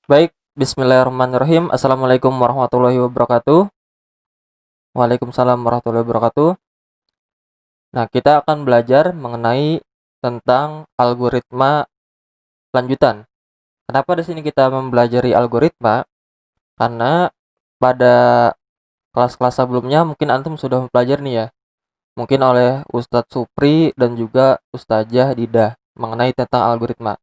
Baik, bismillahirrahmanirrahim. Assalamualaikum warahmatullahi wabarakatuh. Waalaikumsalam warahmatullahi wabarakatuh. Nah, kita akan belajar mengenai tentang algoritma lanjutan. Kenapa di sini kita mempelajari algoritma? Karena pada kelas-kelas sebelumnya mungkin antum sudah mempelajari nih ya. Mungkin oleh Ustadz Supri dan juga Ustazah Didah mengenai tentang algoritma.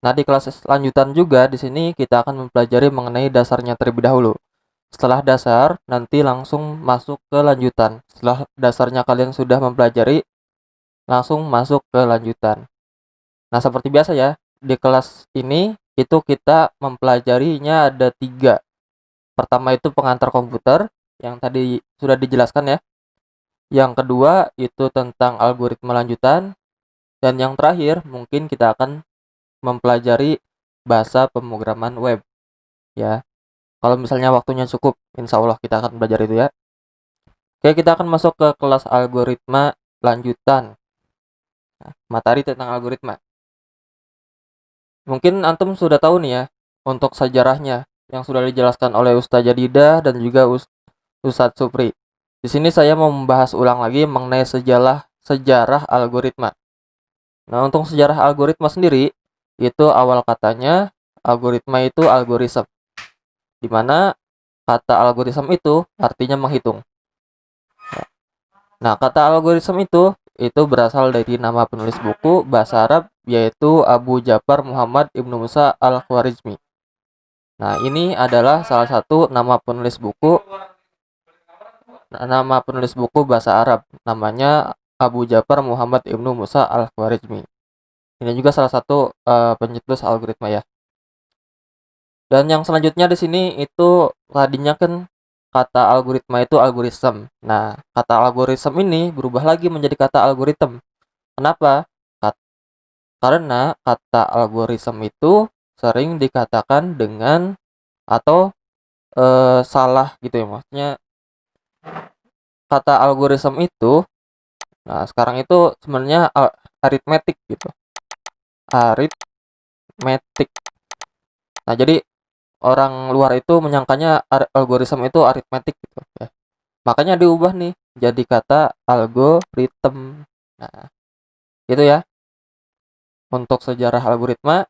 Nah, di kelas lanjutan juga di sini kita akan mempelajari mengenai dasarnya terlebih dahulu. Setelah dasar, nanti langsung masuk ke lanjutan. Setelah dasarnya kalian sudah mempelajari, langsung masuk ke lanjutan. Nah, seperti biasa ya, di kelas ini itu kita mempelajarinya ada tiga. Pertama itu pengantar komputer, yang tadi sudah dijelaskan ya. Yang kedua itu tentang algoritma lanjutan. Dan yang terakhir mungkin kita akan mempelajari bahasa pemrograman web. Ya, kalau misalnya waktunya cukup, insya Allah kita akan belajar itu ya. Oke, kita akan masuk ke kelas algoritma lanjutan. Nah, materi tentang algoritma. Mungkin antum sudah tahu nih ya, untuk sejarahnya yang sudah dijelaskan oleh Ustaz Jadidah dan juga Ustadz Supri. Di sini saya mau membahas ulang lagi mengenai sejarah algoritma. Nah, untuk sejarah algoritma sendiri, itu awal katanya algoritma itu algoritma, di mana kata algoritma itu artinya menghitung. Nah, kata algoritma itu berasal dari nama penulis buku bahasa Arab yaitu Abu Ja'far Muhammad Ibnu Musa Al-Khwarizmi. Nah, ini adalah salah satu nama penulis buku bahasa Arab namanya Abu Ja'far Muhammad Ibnu Musa Al-Khwarizmi. Ini juga salah satu pencetus algoritma ya. Dan yang selanjutnya di sini itu tadinya kan kata algoritma itu algoritm. Nah, kata algoritm ini berubah lagi menjadi kata algoritm. Kenapa? Karena kata algoritm itu sering dikatakan dengan atau salah gitu ya. Maksudnya kata algoritm itu, nah sekarang itu sebenarnya aritmetik gitu. Aritmetik. Nah, jadi orang luar itu menyangkanya algoritm itu aritmetik gitu ya. Makanya diubah nih jadi kata algoritm. Nah, itu ya untuk sejarah algoritma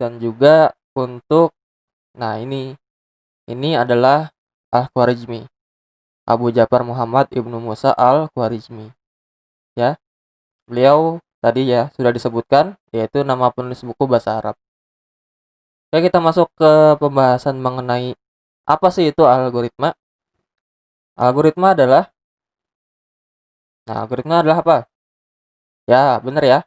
dan juga untuk nah ini adalah Al-Khwarizmi. Abu Ja'far Muhammad Ibnu Musa Al-Khwarizmi. Ya, beliau tadi ya sudah disebutkan yaitu nama penulis buku bahasa Arab. Oke, kita masuk ke pembahasan mengenai apa sih itu algoritma? Algoritma adalah apa? Ya, benar ya.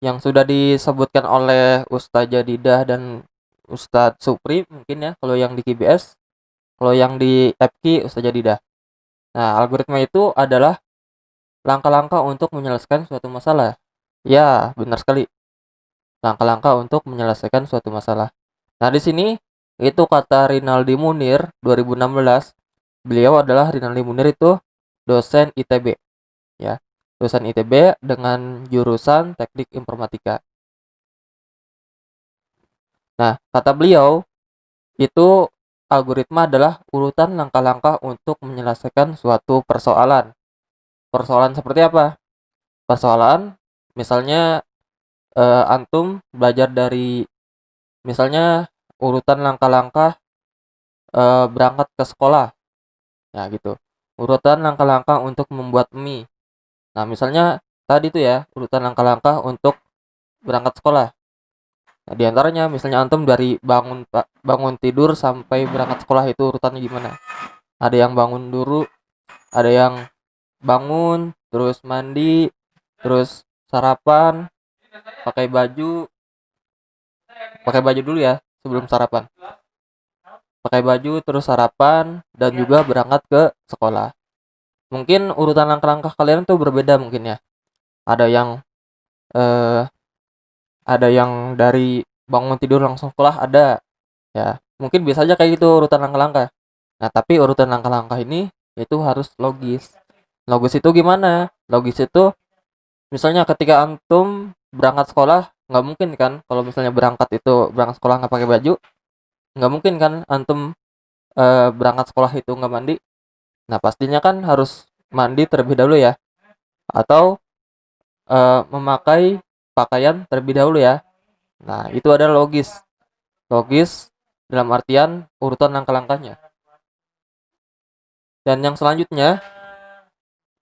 Yang sudah disebutkan oleh Ustaz Jadidah dan Ustadz Supri mungkin ya kalau yang di KBS, kalau yang di FK Ustaz Jadidah. Nah, algoritma itu adalah langkah-langkah untuk menyelesaikan suatu masalah. Ya, benar sekali. Langkah-langkah untuk menyelesaikan suatu masalah. Nah, di sini itu kata Rinaldi Munir 2016. Beliau adalah Rinaldi Munir itu dosen ITB, ya. Dosen ITB dengan jurusan Teknik Informatika. Nah, kata beliau itu algoritma adalah urutan langkah-langkah untuk menyelesaikan suatu persoalan. Persoalan seperti apa? Persoalan misalnya antum belajar dari misalnya urutan langkah-langkah berangkat ke sekolah. Ya gitu. Urutan langkah-langkah untuk membuat mie. Nah, misalnya tadi tuh ya, urutan langkah-langkah untuk berangkat sekolah. Nah, di antaranya misalnya antum dari bangun tidur sampai berangkat sekolah itu urutannya gimana? Ada yang bangun dulu, ada yang bangun, terus mandi, terus sarapan, pakai baju, dulu ya sebelum sarapan. Pakai baju terus sarapan dan juga berangkat ke sekolah. Mungkin urutan langkah-langkah kalian tuh berbeda mungkin ya. Ada yang eh, dari bangun tidur langsung sekolah ada ya. Mungkin bisa aja kayak gitu urutan langkah-langkah. Nah, tapi urutan langkah-langkah ini itu harus logis. Logis itu gimana? Logis itu misalnya ketika antum berangkat sekolah nggak mungkin kan kalau misalnya berangkat sekolah nggak pakai baju. Nggak mungkin kan antum berangkat sekolah itu nggak mandi. Nah, pastinya kan harus mandi terlebih dahulu ya, atau memakai pakaian terlebih dahulu ya. Nah, itu adalah logis. Logis dalam artian urutan langkah-langkahnya. Dan yang selanjutnya,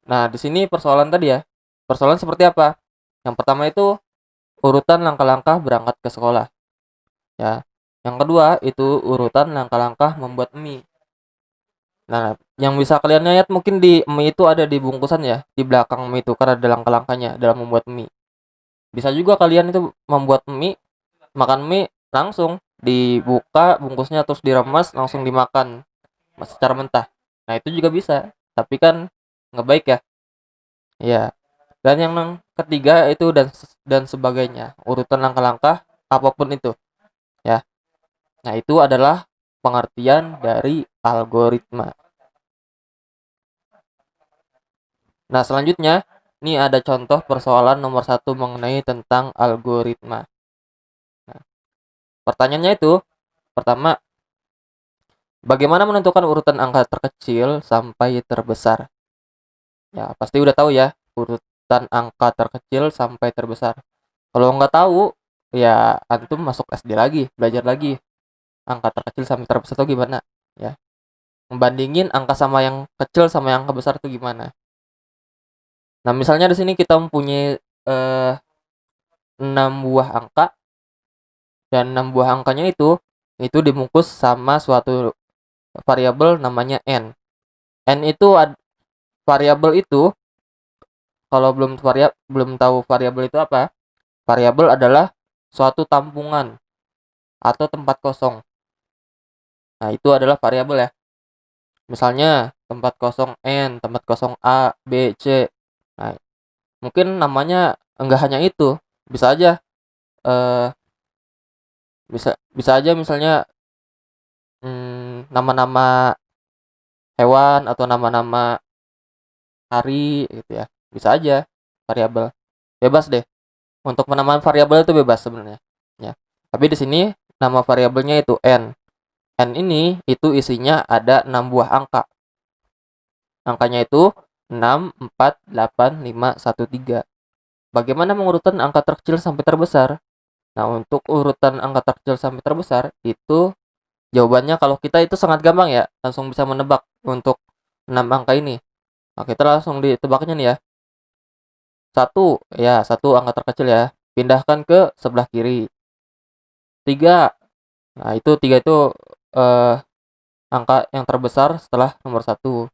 nah di sini persoalan tadi ya. Persoalan seperti apa? Yang pertama itu urutan langkah-langkah berangkat ke sekolah, ya. Yang kedua itu urutan langkah-langkah membuat mie. Nah, yang bisa kalian lihat mungkin di mie itu ada di bungkusan ya, di belakang mie itu karena ada langkah-langkahnya dalam membuat mie. Bisa juga kalian itu membuat mie, makan mie langsung dibuka bungkusnya terus diremas langsung dimakan secara mentah. Nah, itu juga bisa, tapi kan nggak baik ya. Ya. Dan yang ketiga itu dan sebagainya, urutan langkah-langkah apapun itu, ya. Nah, itu adalah pengertian dari algoritma. Nah, selanjutnya, ini ada contoh persoalan nomor 1 mengenai tentang algoritma. Nah, pertanyaannya itu, pertama, bagaimana menentukan urutan angka terkecil sampai terbesar? Ya, pasti udah tahu ya, urutan angka terkecil sampai terbesar. Kalau nggak tahu, ya antum masuk SD lagi, belajar lagi. Angka terkecil sampai terbesar itu gimana? Ya, membandingin angka sama yang kecil sama yang angka besar itu gimana? Nah, misalnya di sini kita mempunyai 6 buah angka, dan 6 buah angkanya itu dibungkus sama suatu variabel namanya n. N itu variabel itu, kalau belum tahu variabel itu apa? Variabel adalah suatu tampungan atau tempat kosong. Nah, itu adalah variabel ya. Misalnya tempat kosong n, tempat kosong a, b, c. Nah, mungkin namanya enggak hanya itu. Bisa aja eh bisa bisa aja misalnya nama-nama hewan atau nama-nama hari gitu ya. Bisa aja variabel. Bebas deh. Untuk penamaan variabel itu bebas sebenarnya. Ya. Tapi di sini nama variabelnya itu n. N ini itu isinya ada 6 buah angka. Angkanya itu 6, 4, 8, 5, 1, 3. Bagaimana mengurutan angka terkecil sampai terbesar? Nah, untuk urutan angka terkecil sampai terbesar itu jawabannya kalau kita itu sangat gampang ya, langsung bisa menebak untuk 6 angka ini. Nah, kita langsung ditebaknya nih ya. Satu angka terkecil ya. Pindahkan ke sebelah kiri. 3. Nah, itu 3 itu eh, angka yang terbesar setelah nomor 1.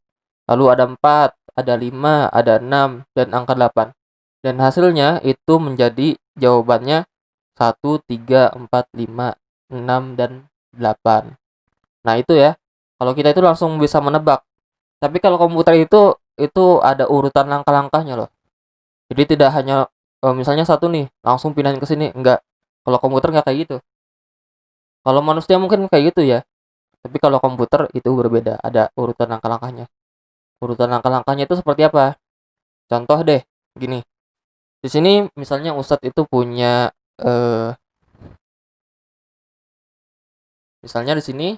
Lalu ada 4, ada 5, ada 6, dan angka 8. Dan hasilnya itu menjadi jawabannya 1, 3, 4, 5, 6, dan 8. Nah, itu ya. Kalau kita itu langsung bisa menebak. Tapi kalau komputer itu ada urutan langkah-langkahnya loh. Jadi tidak hanya misalnya satu nih, langsung pindahin ke sini, enggak. Kalau komputer enggak kayak gitu. Kalau manusia mungkin kayak gitu ya. Tapi kalau komputer itu berbeda, ada urutan langkah-langkahnya. Urutan langkah-langkahnya itu seperti apa? Contoh deh, gini. Di sini misalnya Ustadz itu punya misalnya di sini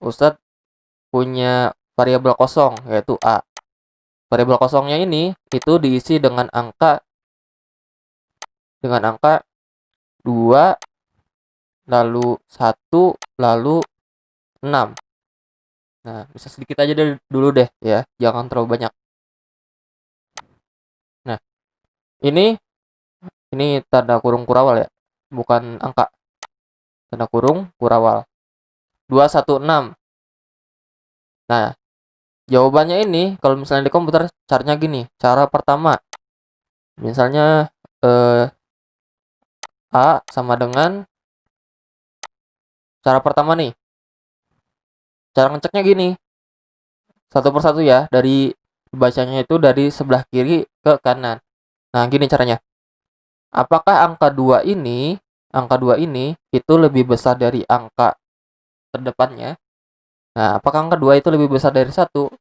Ustadz punya variabel kosong yaitu A. Variabel kosongnya ini itu diisi dengan angka 2, lalu 1, lalu 6. Nah, bisa sedikit aja dulu deh ya, jangan terlalu banyak. Nah, ini tanda kurung kurawal ya, bukan angka. Tanda kurung kurawal. 216. Nah, jawabannya ini kalau misalnya di komputer caranya gini. Cara pertama, misalnya A sama dengan cara pertama nih. Cara ngeceknya gini. Satu persatu ya, dari bacanya itu dari sebelah kiri ke kanan. Nah, gini caranya. Apakah angka 2 ini itu lebih besar dari angka terdepannya? Nah, apakah angka 2 itu lebih besar dari 1?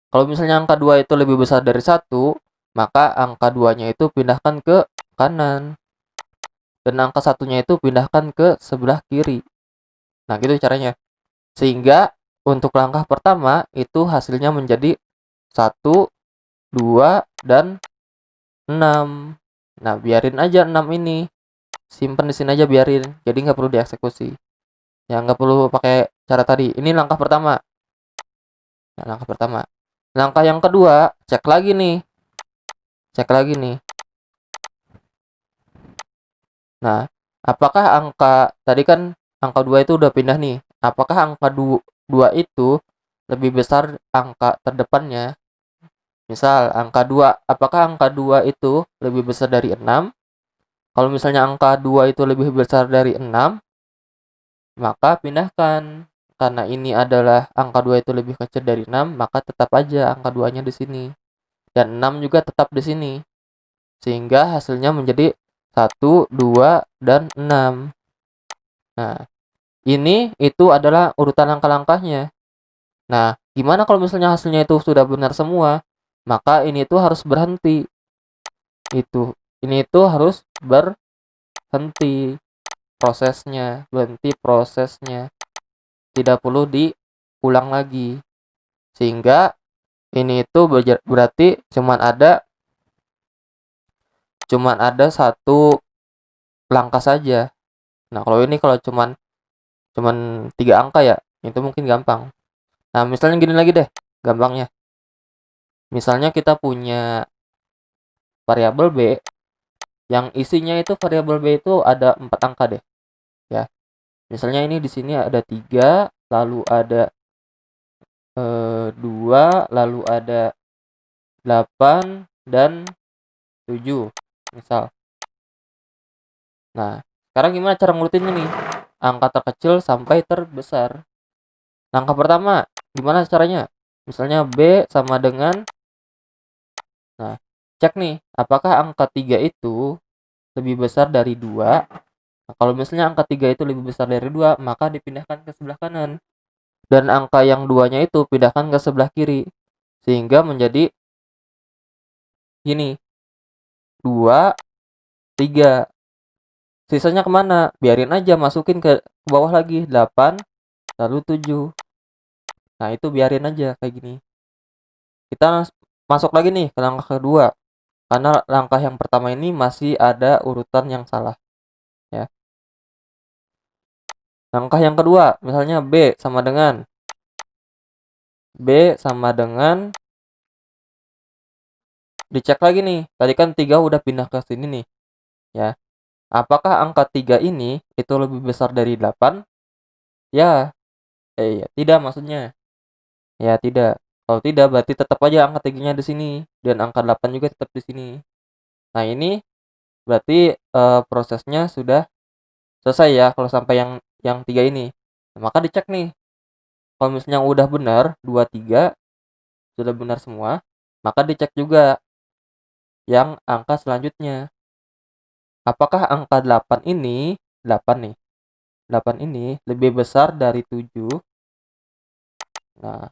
Kalau misalnya angka 2 itu lebih besar dari 1, maka angka 2-nya itu pindahkan ke kanan. Dan angka 1-nya itu pindahkan ke sebelah kiri. Nah, gitu caranya. Sehingga untuk langkah pertama itu hasilnya menjadi 1, 2, dan 6. Nah, biarin aja 6 ini. Simpen di sini aja biarin. Jadi nggak perlu dieksekusi. Ya, nggak perlu pakai cara tadi. Ini langkah pertama. Nah, langkah pertama. Langkah yang kedua, cek lagi nih. Cek lagi nih. Nah, apakah angka tadi kan angka 2 itu udah pindah nih. Apakah angka 2 itu lebih besar angka terdepannya? Misal angka 2, apakah angka 2 itu lebih besar dari 6? Kalau misalnya angka 2 itu lebih besar dari 6, maka pindahkan. Karena ini adalah angka 2 itu lebih kecil dari 6, maka tetap aja angka 2-nya di sini. Dan 6 juga tetap di sini. Sehingga hasilnya menjadi 1, 2, dan 6. Nah, ini itu adalah urutan langkah-langkahnya. Nah, gimana kalau misalnya hasilnya itu sudah benar semua? Maka ini tuh harus berhenti. Ini itu harus berhenti prosesnya. Tidak perlu diulang lagi. Sehingga ini itu berarti cuman ada satu langkah saja. Nah, kalau cuman 3 angka ya, itu mungkin gampang. Nah, misalnya gini lagi deh, gampangnya. Misalnya kita punya variabel B yang isinya itu variabel B itu ada 4 angka deh, ya. Misalnya ini di sini ada 3, lalu ada 2, lalu ada 8 dan 7, misal. Nah, sekarang gimana cara ngurutinnya nih? Angka terkecil sampai terbesar. Langkah pertama, gimana caranya? Misalnya B sama dengan, nah, cek nih, apakah angka 3 itu lebih besar dari 2? Nah, kalau misalnya angka 3 itu lebih besar dari 2, maka dipindahkan ke sebelah kanan. Dan angka yang 2-nya itu pindahkan ke sebelah kiri. Sehingga menjadi gini, 2, 3. Sisanya kemana? Biarin aja, masukin ke bawah lagi, 8, lalu 7. Nah, itu biarin aja kayak gini. Kita masuk lagi nih ke langkah kedua. Karena langkah yang pertama ini masih ada urutan yang salah, ya. Langkah yang kedua, misalnya B sama dengan dicek lagi nih. Tadi kan 3 udah pindah ke sini nih, ya. Apakah angka 3 ini itu lebih besar dari 8? Ya, ya, tidak maksudnya. Ya, tidak. Kalau tidak berarti tetap aja angka 3-nya di sini dan angka 8 juga tetap di sini. Nah, ini berarti prosesnya sudah selesai ya kalau sampai yang 3 ini. Nah, maka dicek nih. Kalau misalnya udah benar 2, 3 sudah benar semua, maka dicek juga yang angka selanjutnya. Apakah angka 8 nih, 8 ini lebih besar dari 7? Nah,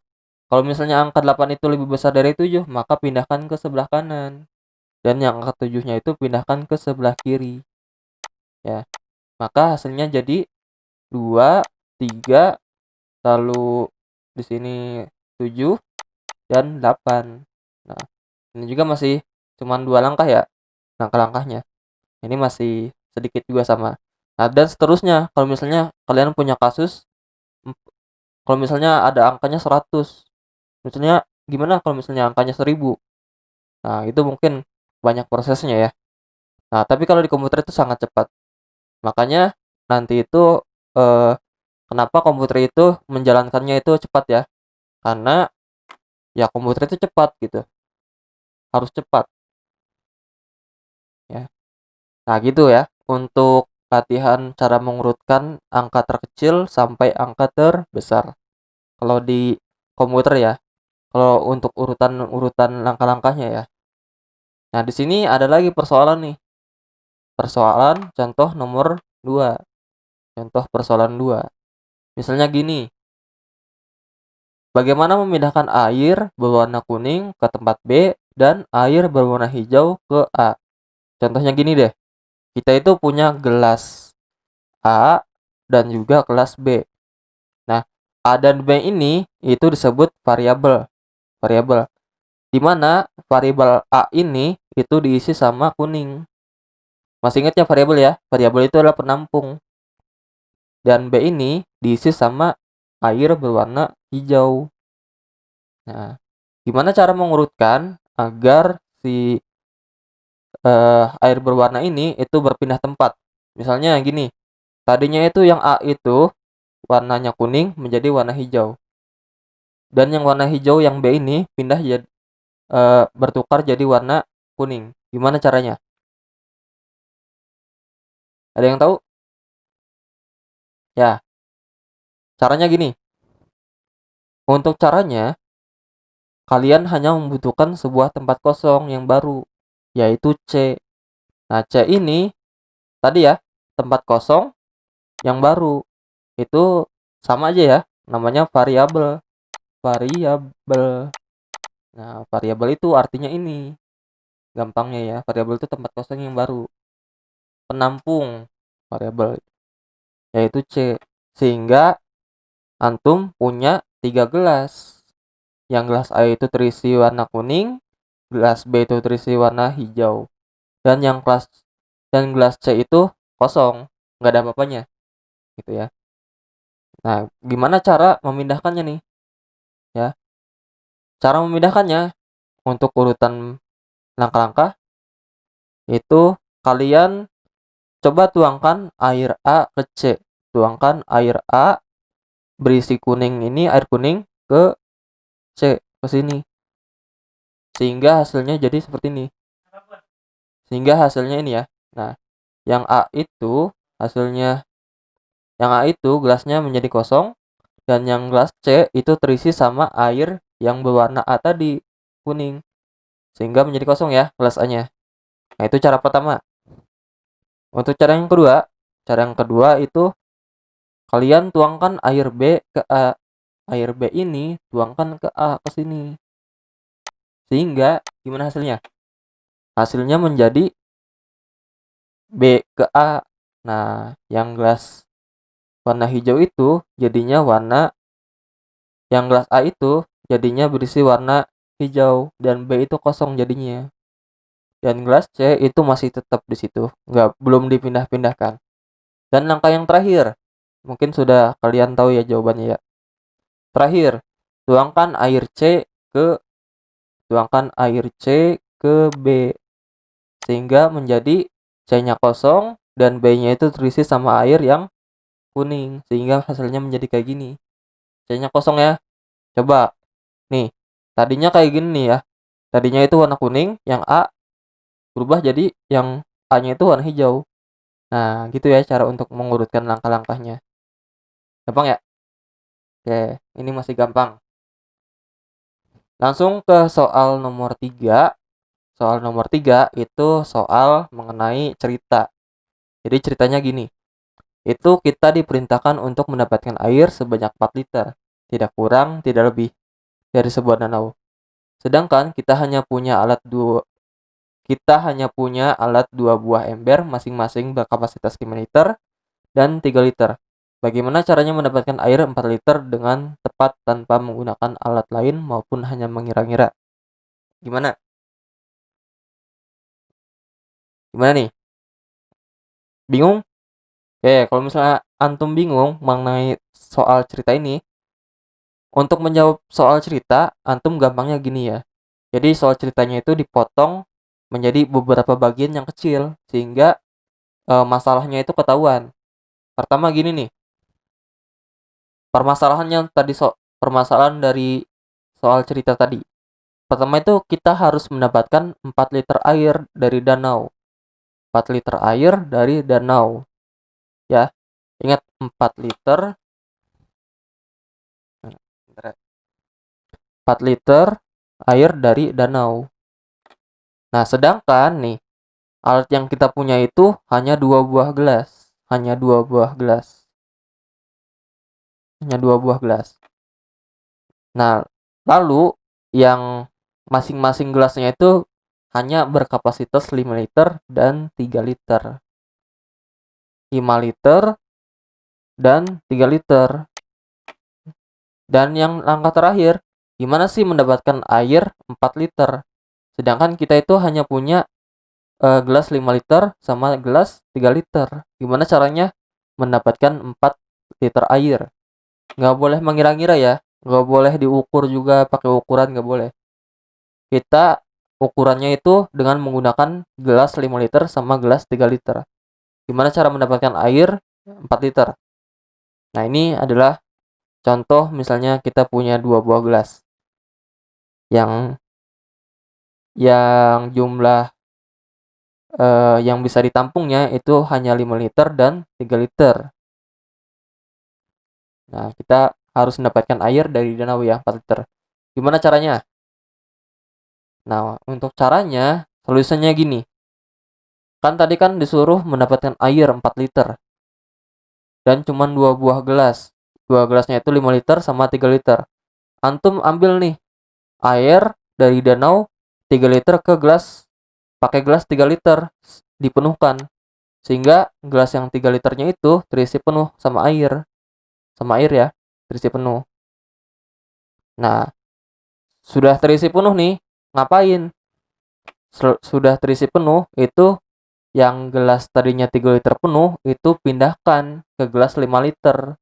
kalau misalnya angka 8 itu lebih besar dari 7, maka pindahkan ke sebelah kanan. Dan yang angka 7-nya itu pindahkan ke sebelah kiri. Ya. Maka hasilnya jadi 2, 3, lalu di sini 7 dan 8. Nah, ini juga masih cuman 2 langkah ya, langkah-langkahnya. Ini masih sedikit juga sama. Nah, dan seterusnya kalau misalnya kalian punya kasus, kalau misalnya ada angkanya 100, misalnya gimana kalau misalnya angkanya 1000? Nah, itu mungkin banyak prosesnya ya. Nah, tapi kalau di komputer itu sangat cepat. Makanya nanti itu eh, kenapa komputer itu menjalankannya itu cepat ya? Karena ya komputer itu cepat gitu. Harus cepat ya. Nah, gitu ya untuk latihan cara mengurutkan angka terkecil sampai angka terbesar. Kalau di komputer ya. Kalau untuk urutan langkah-langkahnya ya. Nah, di sini ada lagi persoalan nih. Persoalan contoh nomor 2. Contoh persoalan 2. Misalnya gini. Bagaimana memindahkan air berwarna kuning ke tempat B dan air berwarna hijau ke A? Contohnya gini deh. Kita itu punya gelas A dan juga gelas B. A dan B ini itu disebut variabel. Di mana variabel A ini itu diisi sama kuning. Masih ingat ya variabel ya? Variabel itu adalah penampung. Dan B ini diisi sama air berwarna hijau. Nah, gimana cara mengurutkan agar si air berwarna ini itu berpindah tempat? Misalnya gini, tadinya itu yang A itu warnanya kuning menjadi warna hijau. Dan yang warna hijau yang B ini pindah jadi bertukar jadi warna kuning. Gimana caranya? Ada yang tahu? Ya, caranya gini. Untuk caranya, kalian hanya membutuhkan sebuah tempat kosong yang baru, yaitu C. Nah, C ini tadi ya, tempat kosong yang baru. Itu sama aja ya, namanya variabel. Variabel. Nah, variabel itu artinya ini. Gampangnya ya, variabel itu tempat kosong yang baru. Penampung variabel yaitu C. Sehingga antum punya 3 gelas. Yang gelas A itu terisi warna kuning, gelas B itu terisi warna hijau. Dan gelas C itu kosong, nggak ada apa-apanya, gitu ya. Nah, gimana cara memindahkannya nih? Ya, cara memindahkannya untuk urutan langkah-langkah itu kalian coba tuangkan air A ke C. Tuangkan air A berisi kuning ini, air kuning ke C, ke sini. Sehingga hasilnya jadi seperti ini. Sehingga hasilnya ini ya. Nah, yang A itu hasilnya yang A itu gelasnya menjadi kosong dan yang gelas C itu terisi sama air yang berwarna A tadi, kuning. Sehingga menjadi kosong ya gelas A-nya. Nah, itu cara pertama. Untuk cara yang kedua itu kalian tuangkan air B ke A. Air B ini tuangkan ke A ke sini. Sehingga gimana hasilnya? Hasilnya menjadi B ke A. Nah, yang gelas warna hijau itu jadinya warna yang gelas A itu jadinya berisi warna hijau dan B itu kosong jadinya. Dan gelas C itu masih tetap di situ, belum dipindah-pindahkan. Dan langkah yang terakhir, mungkin sudah kalian tahu ya jawabannya ya. Terakhir, tuangkan air C ke tuangkan air C ke B sehingga menjadi C-nya kosong dan B-nya itu terisi sama air yang kuning sehingga hasilnya menjadi kayak gini. C-nya kosong ya. Coba nih, tadinya kayak gini nih ya. Tadinya itu warna kuning, yang A berubah jadi yang A-nya itu warna hijau. Nah, gitu ya cara untuk mengurutkan langkah-langkahnya. Gampang ya? Oke, ini masih gampang. Langsung ke soal nomor 3. Soal nomor 3 itu soal mengenai cerita. Jadi ceritanya gini. Itu kita diperintahkan untuk mendapatkan air sebanyak 4 liter. Tidak kurang, tidak lebih dari sebuah danau. Sedangkan kita hanya punya alat 2 buah ember masing-masing berkapasitas 5 liter dan 3 liter. Bagaimana caranya mendapatkan air 4 liter dengan tepat tanpa menggunakan alat lain maupun hanya mengira-ngira? Gimana? Gimana nih? Bingung? Kalau misalnya antum bingung mengenai soal cerita ini, untuk menjawab soal cerita, antum gampangnya gini ya. Jadi soal ceritanya itu dipotong menjadi beberapa bagian yang kecil sehingga masalahnya itu ketahuan. Pertama gini nih, permasalahan dari soal cerita tadi. Pertama itu kita harus mendapatkan 4 liter air dari danau. 4 liter air dari danau. Ya, ingat 4 liter. 4 liter air dari danau. Nah, sedangkan nih, alat yang kita punya itu hanya 2 buah gelas. Hanya 2 buah gelas. Hanya 2 buah gelas. Nah, lalu yang masing-masing gelasnya itu hanya berkapasitas 5 liter dan 3 liter. 5 liter dan 3 liter. Dan yang langkah terakhir, gimana sih mendapatkan air 4 liter? Sedangkan kita itu hanya punya gelas 5 liter sama gelas 3 liter. Gimana caranya mendapatkan 4 liter air? Nggak boleh mengira-ngira ya, nggak boleh diukur juga pakai ukuran, nggak boleh. Kita ukurannya itu dengan menggunakan gelas 5 liter sama gelas 3 liter. Gimana cara mendapatkan air 4 liter? Nah, ini adalah contoh misalnya kita punya 2 buah gelas yang jumlah yang bisa ditampungnya itu hanya 5 liter dan 3 liter. Nah, kita harus mendapatkan air dari danau ya, 4 liter. Gimana caranya? Nah, untuk caranya, solusinya gini. Kan tadi kan disuruh mendapatkan air 4 liter. Dan cuma 2 buah gelas. 2 gelasnya itu 5 liter sama 3 liter. Antum ambil nih air dari danau 3 liter ke gelas, pakai gelas 3 liter, dipenuhkan. Sehingga gelas yang 3 liternya itu terisi penuh sama air. Sama air ya, terisi penuh. Nah, sudah terisi penuh nih, ngapain? Sudah terisi penuh, itu yang gelas tadinya 3 liter penuh, itu pindahkan ke gelas 5 liter.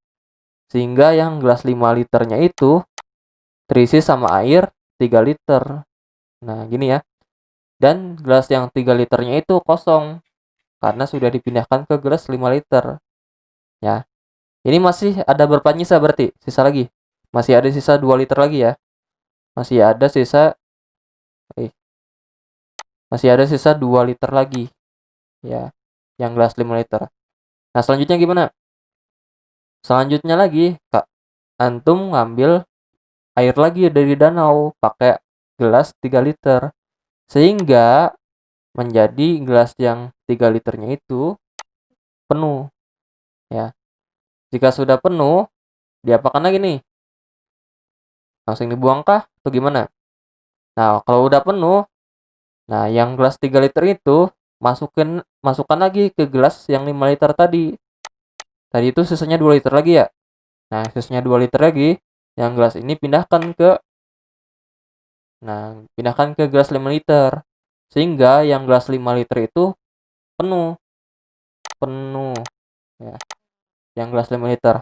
Sehingga yang gelas 5 liternya itu terisi sama air 3 liter. Nah, gini ya. Dan gelas yang 3 liternya itu kosong, karena sudah dipindahkan ke gelas 5 liter. Ya, ini masih ada berapa nyisa berarti? Sisa lagi. Masih ada sisa 2 liter lagi ya. Masih ada sisa eh, masih ada sisa 2 liter lagi. Ya, yang gelas 5 liter. Nah, selanjutnya gimana? Selanjutnya lagi, Kak, antum ngambil air lagi dari danau pakai gelas 3 liter. Sehingga menjadi gelas yang 3 liternya itu penuh, ya. Jika sudah penuh, diapakan lagi nih? Langsung dibuang kah atau gimana? Nah, kalau udah penuh, nah yang gelas 3 liter itu masukkan lagi ke gelas yang 5 liter tadi. Tadi itu sisanya 2 liter lagi ya. Nah, sisanya 2 liter lagi, yang gelas ini pindahkan ke gelas 5 liter. Sehingga yang gelas 5 liter itu penuh, penuh ya. Yang gelas 5 liter.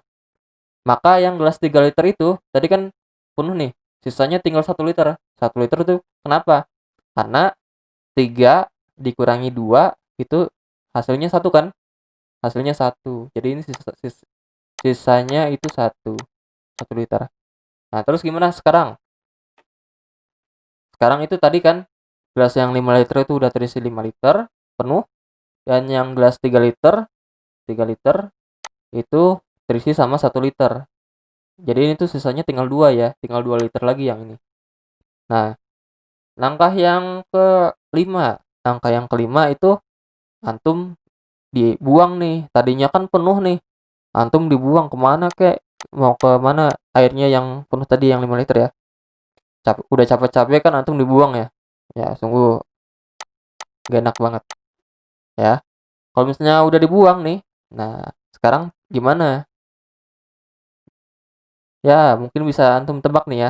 Maka yang gelas 3 liter itu tadi kan penuh nih, sisanya tinggal 1 liter. 1 liter itu kenapa? Karena 3 dikurangi 2 itu hasilnya 1 kan? Hasilnya 1. Jadi ini sisanya itu 1 liter. Nah, terus gimana sekarang? Sekarang itu tadi kan gelas yang 5 liter itu udah terisi 5 liter penuh, dan yang gelas 3 liter itu terisi sama 1 liter. Jadi ini tuh sisanya tinggal 2 ya, tinggal 2 liter lagi yang ini. Nah, langkah yang kelima. Langkah yang kelima itu antum dibuang nih. Tadinya kan penuh nih. Antum dibuang kemana kek? Mau ke mana airnya yang penuh tadi yang 5 liter ya? Udah capek-capek kan antum dibuang ya? Ya, sungguh gak enak banget ya. Kalau misalnya udah dibuang nih, nah sekarang gimana? Ya, mungkin bisa antum tebak nih ya.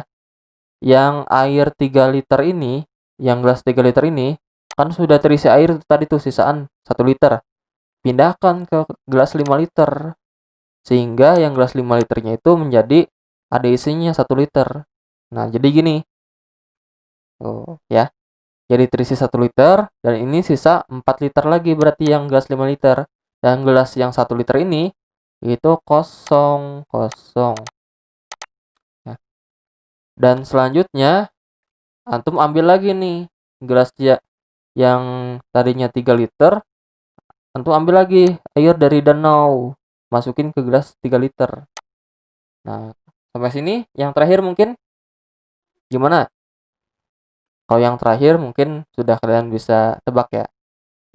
Yang air 3 liter ini, yang gelas 3 liter ini, kan sudah terisi air tadi tuh sisaan 1 liter. Pindahkan ke gelas 5 liter. Sehingga yang gelas 5 liternya itu menjadi ada isinya 1 liter. Nah, jadi gini. Oh, ya. Jadi terisi 1 liter dan ini sisa 4 liter lagi berarti yang gelas 5 liter. Dan gelas yang 1 liter ini itu kosong, kosong. Nah, dan selanjutnya antum ambil lagi nih gelas yang tadinya 3 liter, antum ambil lagi air dari danau, masukin ke gelas 3 liter. Nah, sampai sini yang terakhir mungkin gimana? Kalau yang terakhir mungkin sudah kalian bisa tebak ya.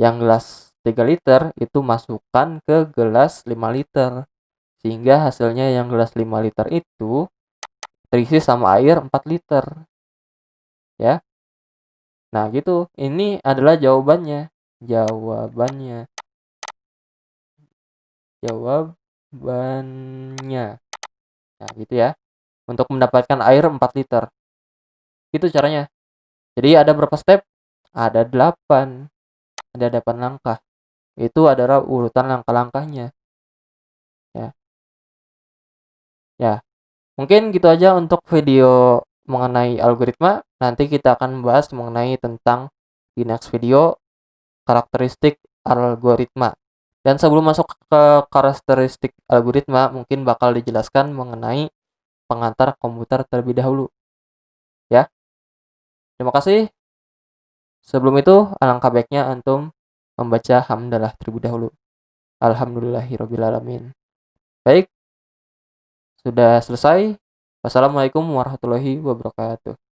Yang gelas 3 liter itu masukkan ke gelas 5 liter. Sehingga hasilnya yang gelas 5 liter itu terisi sama air 4 liter. Ya. Nah, gitu. Ini adalah jawabannya. Jawabannya. Jawabannya. Nah, gitu ya. untuk mendapatkan air 4 liter. Itu caranya. Jadi ada berapa step? Ada 8. Ada 8 langkah. Itu adalah urutan langkah-langkahnya. Ya. Ya. Mungkin gitu aja untuk video mengenai algoritma. Nanti kita akan membahas mengenai tentang di next video karakteristik algoritma. Dan sebelum masuk ke karakteristik algoritma, mungkin bakal dijelaskan mengenai pengantar komputer terlebih dahulu. Ya. Terima kasih. Sebelum itu, alangkah baiknya antum membaca hamdalah terlebih dahulu. Alhamdulillahirrabbilalamin. Baik, sudah selesai. Wassalamualaikum warahmatullahi wabarakatuh.